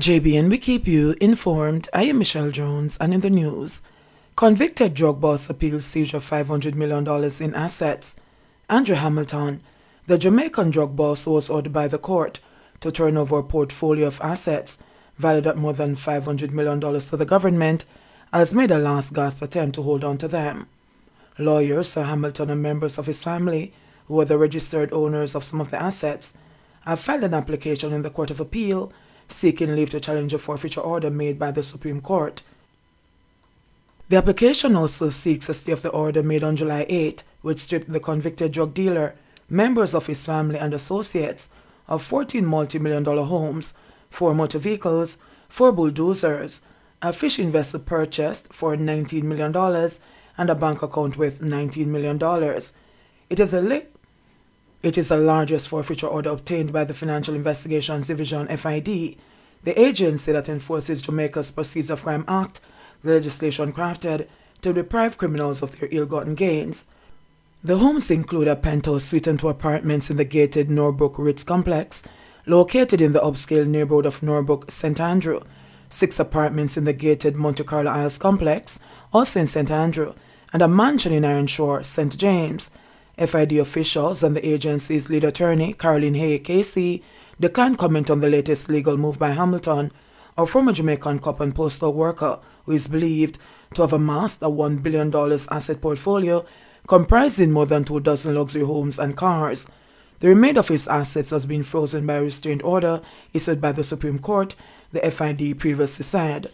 JBN, we keep you informed. I am Michelle Jones, and in the news, convicted drug boss appeals seizure $500 million in assets. Andrew Hamilton, the Jamaican drug boss, was ordered by the court to turn over a portfolio of assets valued at more than $500 million to the government, has made a last-gasp attempt to hold on to them. Lawyers, Sir Hamilton, and members of his family, who are the registered owners of some of the assets, have filed an application in the Court of Appeal seeking leave to challenge a forfeiture order made by the Supreme Court. The application also seeks a stay of the order made on July 8, which stripped the convicted drug dealer, members of his family and associates, of 14 multi-million-dollar homes, 4 motor vehicles, 4 bulldozers, a fishing vessel purchased for $19 million, and a bank account with $19 million. It is the largest forfeiture order obtained by the Financial Investigations Division, FID, the agency that enforces Jamaica's Proceeds of Crime Act, the legislation crafted to deprive criminals of their ill-gotten gains. The homes include a penthouse suite and 2 apartments in the gated Norbrook Ritz complex, located in the upscale neighborhood of Norbrook, St. Andrew, 6 apartments in the gated Monte Carlo Isles complex, also in St. Andrew, and a mansion in Iron Shore, St. James. FID officials and the agency's lead attorney, Caroline Hay KC, declined comment on the latest legal move by Hamilton, a former Jamaican cop and postal worker who is believed to have amassed a $1 billion asset portfolio comprising more than 24 luxury homes and cars. The remainder of his assets has been frozen by a restraint order issued by the Supreme Court, the FID previously said.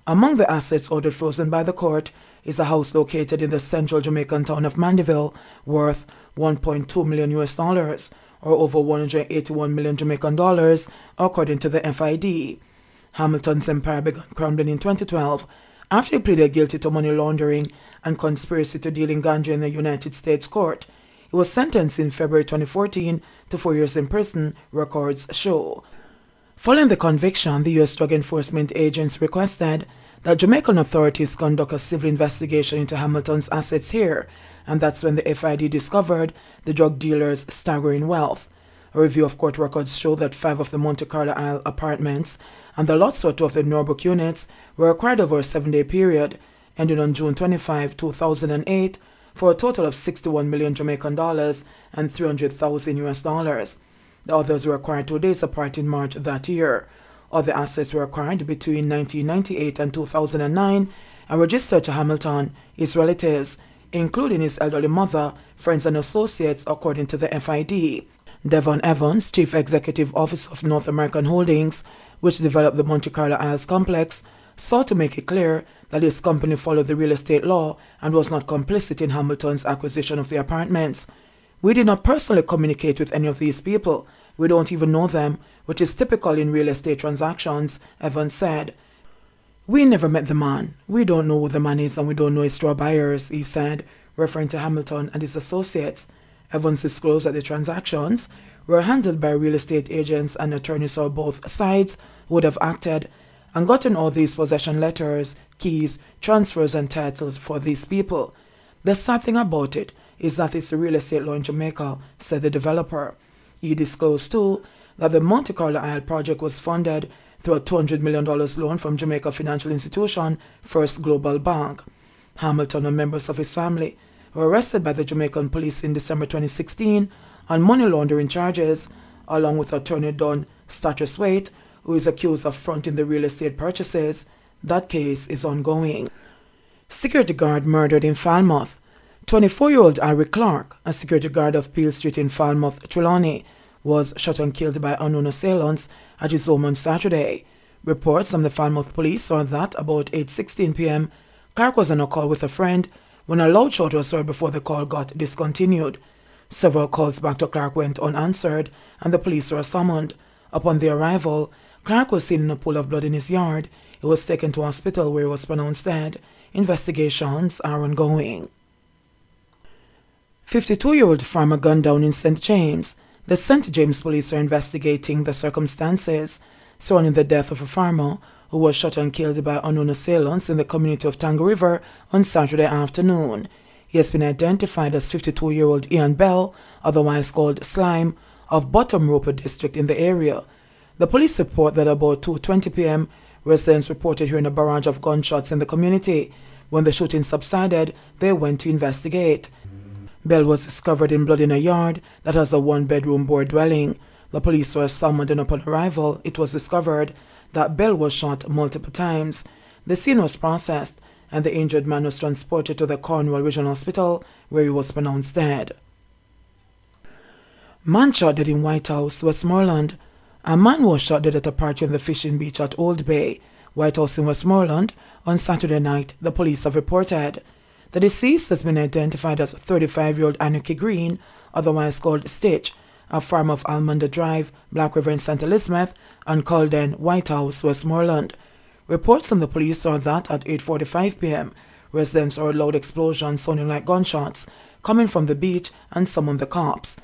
Among the assets ordered frozen by the court is a house located in the central Jamaican town of Mandeville, worth $1.2 million or over 181 million Jamaican dollars, according to the FID. Hamilton's empire began crumbling in 2012 after he pleaded guilty to money laundering and conspiracy to deal in ganja in the United States court. He was sentenced in February 2014 to 4 years in prison, records show. Following the conviction, the U.S. Drug Enforcement Agency requested that Jamaican authorities conduct a civil investigation into Hamilton's assets here, and that's when the FID discovered the drug dealer's staggering wealth. A review of court records showed that 5 of the Monte Carlo Isle apartments and the lots for 2 of the Norbrook units were acquired over a 7-day period, ending on June 25, 2008, for a total of 61 million Jamaican dollars and 300,000 US dollars. The others were acquired 2 days apart in March that year. Other assets were acquired between 1998 and 2009 and registered to Hamilton, his relatives, including his elderly mother, friends and associates, according to the FID. Devon Evans, Chief Executive Officer of North American Holdings, which developed the Monte Carlo Isles complex, sought to make it clear that his company followed the real estate law and was not complicit in Hamilton's acquisition of the apartments. "We did not personally communicate with any of these people. We don't even know them, which is typical in real estate transactions," Evans said. "We never met the man. We don't know who the man is and we don't know his straw buyers," he said, referring to Hamilton and his associates. Evans disclosed that the transactions were handled by real estate agents and attorneys on both sides who would have acted and gotten all these possession letters, keys, transfers and titles for these people. "The sad thing about it is that it's the real estate law in Jamaica," said the developer. He disclosed too that the Monte Carlo Isle project was funded through a $200 million loan from Jamaica financial institution First Global Bank. Hamilton and members of his family were arrested by the Jamaican police in December 2016 on money laundering charges, along with attorney Don Statchers-Waite, who is accused of fronting the real estate purchases. That case is ongoing. Security guard murdered in Falmouth. 24-year-old Ari Clark, a security guard of Peel Street in Falmouth, Trelawney, was shot and killed by unknown assailants at his home on Saturday. Reports from the Falmouth police are that about 8:16 p.m., Clark was on a call with a friend when a loud shot was heard before the call got discontinued. Several calls back to Clark went unanswered and the police were summoned. Upon their arrival, Clark was seen in a pool of blood in his yard. He was taken to hospital where he was pronounced dead. Investigations are ongoing. 52-year-old farmer gunned down in St. James. The St. James police are investigating the circumstances surrounding the death of a farmer who was shot and killed by unknown assailants in the community of Tango River on Saturday afternoon. He has been identified as 52-year-old Ian Bell, otherwise called Slime, of Bottom Roper district in the area. The police report that about 2:20 p.m., residents reported hearing a barrage of gunshots in the community. When the shooting subsided, they went to investigate. Bell was discovered in blood in a yard that has a one-bedroom board dwelling. The police were summoned, and upon arrival, it was discovered that Bell was shot multiple times. The scene was processed, and the injured man was transported to the Cornwall Regional Hospital, where he was pronounced dead. Man shot dead in White House, Westmoreland. A man was shot dead at a party on the fishing beach at Old Bay, White House in Westmoreland, on Saturday night, the police have reported. The deceased has been identified as 35-year-old Anarchy Green, otherwise called Stitch, a farmer of Almonder Drive, Black River in St. Elizabeth, and Calden, White House, Westmoreland. Reports from the police are that at 8:45 p.m., residents heard loud explosions sounding like gunshots coming from the beach and summoned the cops.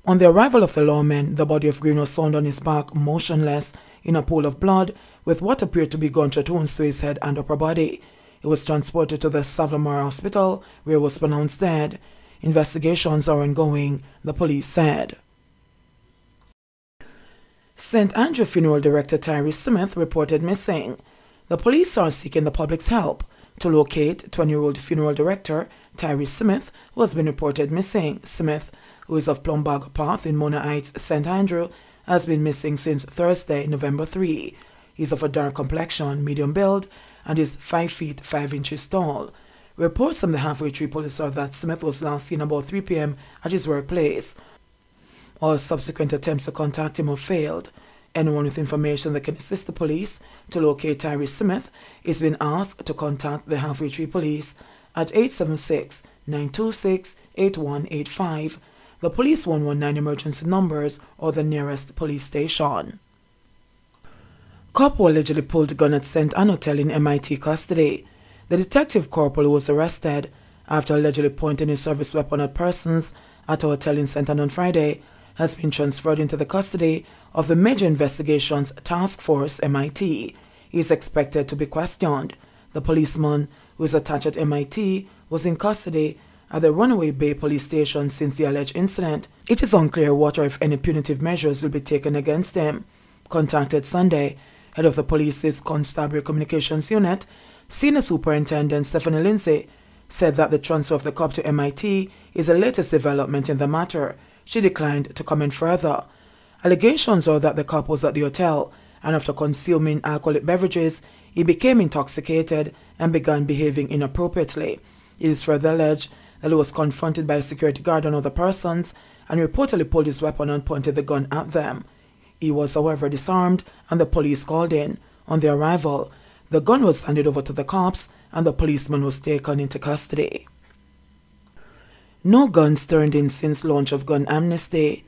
On the arrival of the lawmen, the body of Green was found on his back, motionless, in a pool of blood, with what appeared to be gunshot wounds to his head and upper body. He was transported to the Savlamore Hospital, where he was pronounced dead. Investigations are ongoing, the police said. St. Andrew Funeral Director Tyree Smith reported missing. The police are seeking the public's help to locate 20-year-old funeral director Tyree Smith, who has been reported missing. Smith, who is of Plumbago Path in Mona Heights, St. Andrew, has been missing since Thursday, November 3. He's of a dark complexion, medium build, and is 5 feet 5 inches tall. Reports from the Halfway Tree police are that Smith was last seen about 3 p.m. at his workplace. All subsequent attempts to contact him have failed. Anyone with information that can assist the police to locate Tyree Smith is being asked to contact the Halfway Tree police at 876-926-8185, the police 119 emergency numbers, or the nearest police station. Cop who allegedly pulled a gun at St. Anne Hotel in MIT custody. The detective corporal who was arrested after allegedly pointing his service weapon at persons at a hotel in St. Anne on Friday has been transferred into the custody of the Major Investigations Task Force, MIT. He is expected to be questioned. The policeman, who is attached at MIT, was in custody at the Runaway Bay police station since the alleged incident. It is unclear what or if any punitive measures will be taken against him. Contacted Sunday, head of the police's Constabulary Communications Unit, Senior Superintendent Stephanie Lindsay, said that the transfer of the cop to MIT is the latest development in the matter. She declined to comment further. Allegations are that the cop was at the hotel, and after consuming alcoholic beverages, he became intoxicated and began behaving inappropriately. It is further alleged that he was confronted by a security guard and other persons and reportedly pulled his weapon and pointed the gun at them. He was, however, disarmed and the police called in. On their arrival, the gun was handed over to the cops and the policeman was taken into custody. No guns turned in since launch of gun amnesty.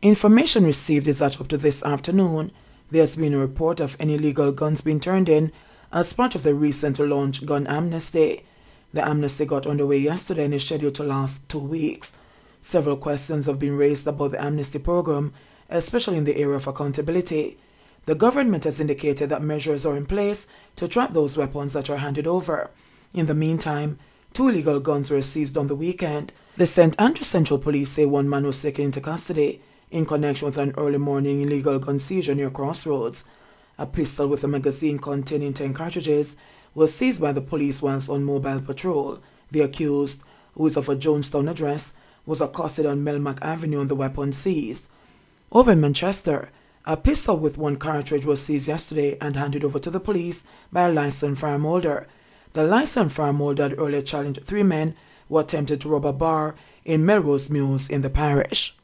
Information received is that up to this afternoon, there has been a report of any illegal guns being turned in as part of the recently launched gun amnesty. The amnesty got underway yesterday and is scheduled to last 2 weeks. Several questions have been raised about the amnesty program, especially in the area of accountability. The government has indicated that measures are in place to track those weapons that are handed over. In the meantime, 2 illegal guns were seized on the weekend. The St. Andrew Central Police say one man was taken into custody in connection with an early morning illegal gun seizure near Crossroads. A pistol with a magazine containing 10 cartridges was seized by the police whilst on mobile patrol. The accused, who is of a Jonestown address, was accosted on Melmac Avenue and the weapon seized. Over in Manchester, a pistol with 1 cartridge was seized yesterday and handed over to the police by a licensed firearm holder. The licensed firearm holder had earlier challenged 3 men who attempted to rob a bar in Melrose Mews in the parish.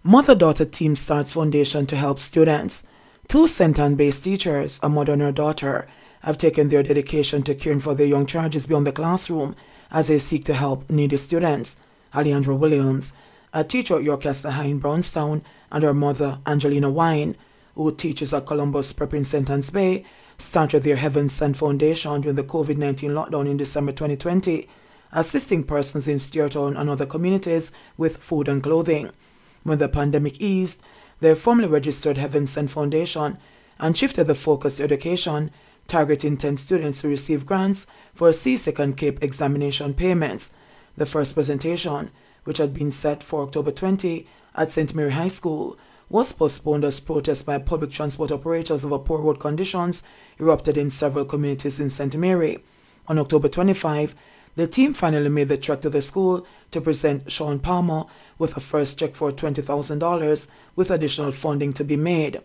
Motherdaughter team starts foundation to help students. 2 St. Anne-based teachers, a mother and her daughter, have taken their dedication to caring for their young charges beyond the classroom as they seek to help needy students. Alejandra Williams, a teacher at Yorkester High in Brownstown, and her mother, Angelina Wine, who teaches at Columbus Prep in St. Anne's Bay, started their Heaven Sent Foundation during the COVID-19 lockdown in December 2020, assisting persons in Steertown and other communities with food and clothing. When the pandemic eased, they formally registered Heaven Sent Foundation and shifted the focus to education, targeting 10 students to receive grants for C-Sec and CAPE examination payments. The first presentation, which had been set for October 20 at St. Mary High School, was postponed as protests by public transport operators over poor road conditions erupted in several communities in St. Mary. On October 25, the team finally made the trek to the school to present Sean Palmer with a first check for $20,000 with additional funding to be made.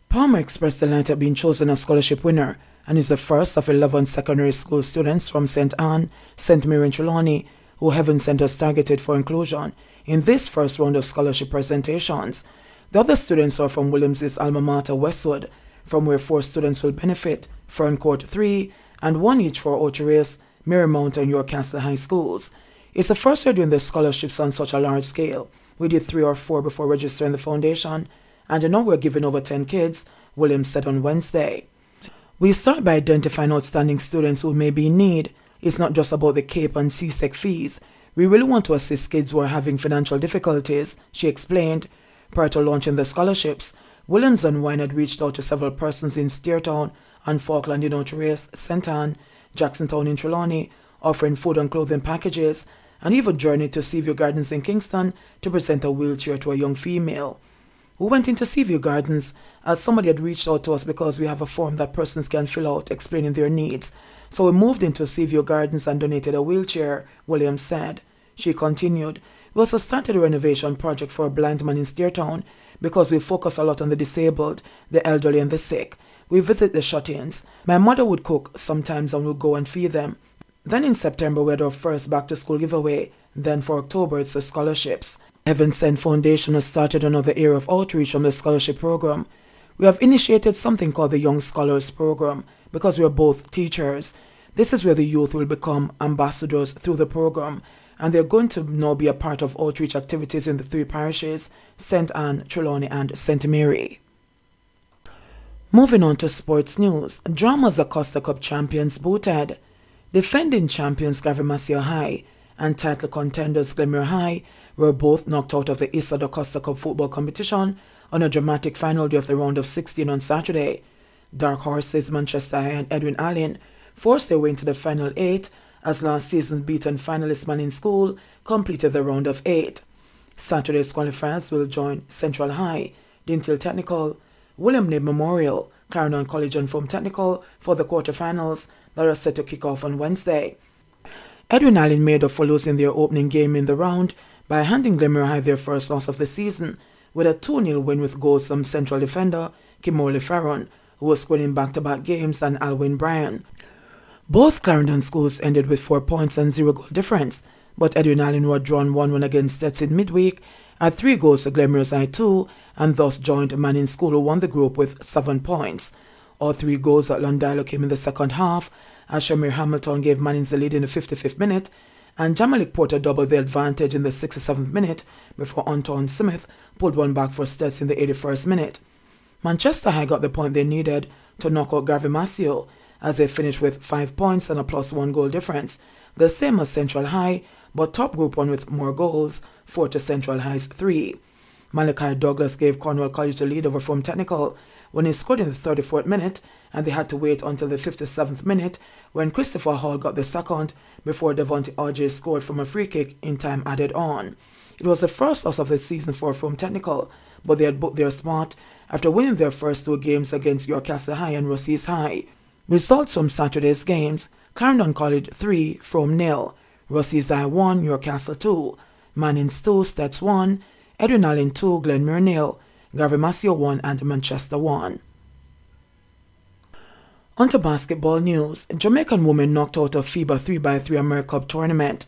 Palmer expressed delight at being chosen as scholarship winner and is the first of 11 secondary school students from St. Anne, St. Mary and Trelawney who Heaven Sent has targeted for inclusion in this first round of scholarship presentations. The other students are from Williams' alma mater Westwood, from where 4 students will benefit, Ferncourt 3, and 1 each for Ocho-Rios, Marymount and York Castle High Schools. It's the first year doing the scholarships on such a large scale. We did 3 or 4 before registering the foundation, and now we're giving over 10 kids, Williams said on Wednesday. We start by identifying outstanding students who may be in need. It's not just about the CAPE and CSEC fees. We really want to assist kids who are having financial difficulties, she explained. Prior to launching the scholarships, Williams and Wine had reached out to several persons in Steertown and Falkland in Ocho-Rios, St. Anne, Jacksontown in Trelawney, offering food and clothing packages, and even journeyed to Seaview Gardens in Kingston to present a wheelchair to a young female. We went into Seaview Gardens as somebody had reached out to us because we have a form that persons can fill out explaining their needs. So we moved into Seaview Gardens and donated a wheelchair, Williams said. She continued, we also started a renovation project for a blind man in Steertown because we focus a lot on the disabled, the elderly and the sick. We visit the shut-ins. My mother would cook sometimes and would go and feed them. Then in September we had our first back-to-school giveaway. Then for October it's the scholarships. Heaven Sent Foundation has started another area of outreach from the scholarship program. We have initiated something called the Young Scholars Program because we are both teachers. This is where the youth will become ambassadors through the program, and they're going to now be a part of outreach activities in the 3 parishes, St. Anne, Trelawney and St. Mary. Moving on to sports news, Drama's Acosta Cup champions booted. Defending champions Garvimasio High and title contenders Glenmere High were both knocked out of the Issa Acosta Cup football competition on a dramatic final day of the round of 16 on Saturday. Dark Horses Manchester High and Edwin Allen forced their way into the final 8 as last season's beaten finalist Manning School completed the round of 8. Saturday's qualifiers will join Central High, Dintil Technical, William Knibb Memorial, Clarendon College and Foam Technical for the quarterfinals that are set to kick off on Wednesday. Edwin Allen made up for losing their opening game in the round by handing Glenmere High their first loss of the season with a 2-0 win with goals from central defender Kimorley Farron, who was scoring back-to-back games, and Alwyn Bryan. Both Clarendon schools ended with 4 points and 0 goal difference, but Edwin Allen, who had drawn 1-1 against Stetson midweek, had 3 goals to Glenmere's High 2 and thus joined Manning School, who won the group with 7 points. All 3 goals at Londilo came in the second half as Shamir Hamilton gave Manning's the lead in the 55th minute, and Jamalik Porter doubled the advantage in the 67th minute before Anton Smith pulled one back for Stets in the 81st minute. Manchester High got the point they needed to knock out Garvimasio as they finished with 5 points and a +1 goal difference, the same as Central High, but top group one with more goals, 4 to Central High's 3. Malachi Douglas gave Cornwall College the lead over Foam Technical when he scored in the 34th minute, and they had to wait until the 57th minute when Christopher Hall got the second before Devontae RJ scored from a free kick in time added on. It was the first loss of the season for Foam Technical, but they had booked their spot after winning their first 2 games against York Castle High and Rossies High. Results from Saturday's games: Clarendon College 3, Frome 0, Rossies High 1, York Castle 2, Manning's 2, Stets 1, Edwin Allen 2, Glenmere 0, Garvimasio 1 and Manchester 1. On to basketball news. Jamaican women knocked out of FIBA 3x3 AmeriCup tournament.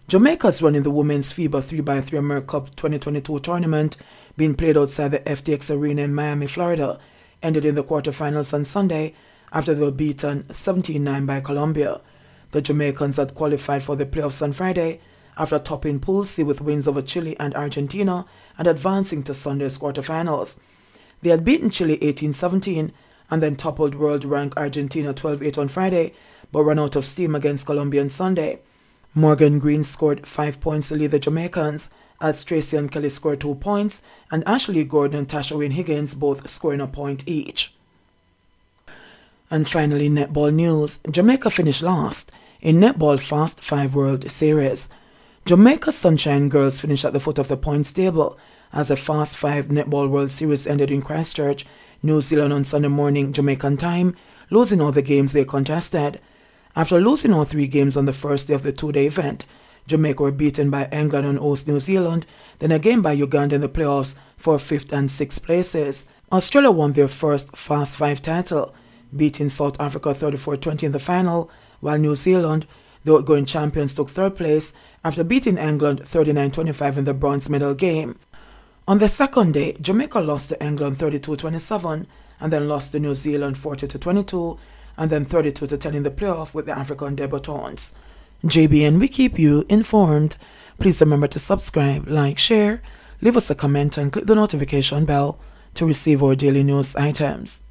Jamaica's running the women's FIBA 3x3 AmeriCup 2022 tournament, being played outside the FTX Arena in Miami, Florida, ended in the quarterfinals on Sunday after they were beaten 17-9 by Colombia. The Jamaicans had qualified for the playoffs on Friday after topping Pool C with wins over Chile and Argentina and advancing to Sunday's quarterfinals. They had beaten Chile 18-17 and then toppled world-ranked Argentina 12-8 on Friday, but ran out of steam against Colombia on Sunday. Morgan Green scored 5 points to lead the Jamaicans, as Tracy and Kelly scored 2 points, and Ashley Gordon and Tasha Wayne Higgins both scoring a point each. And finally, netball news. Jamaica finished last in Netball Fast 5 World Series. Jamaica's Sunshine Girls finished at the foot of the points table as the Fast 5 Netball World Series ended in Christchurch, New Zealand on Sunday morning Jamaican time, losing all the games they contested. After losing all 3 games on the first day of the 2-day event, Jamaica were beaten by England and host New Zealand, then again by Uganda in the playoffs for 5th and 6th places. Australia won their first Fast 5 title, beating South Africa 34-20 in the final, while New Zealand, the outgoing champions, took 3rd place after beating England 39-25 in the bronze medal game. On the second day, Jamaica lost to England 32-27 and then lost to New Zealand 40-22 and then 32-10 in the playoff with the African debutants. JBN, we keep you informed. Please remember to subscribe, like, share, leave us a comment and click the notification bell to receive our daily news items.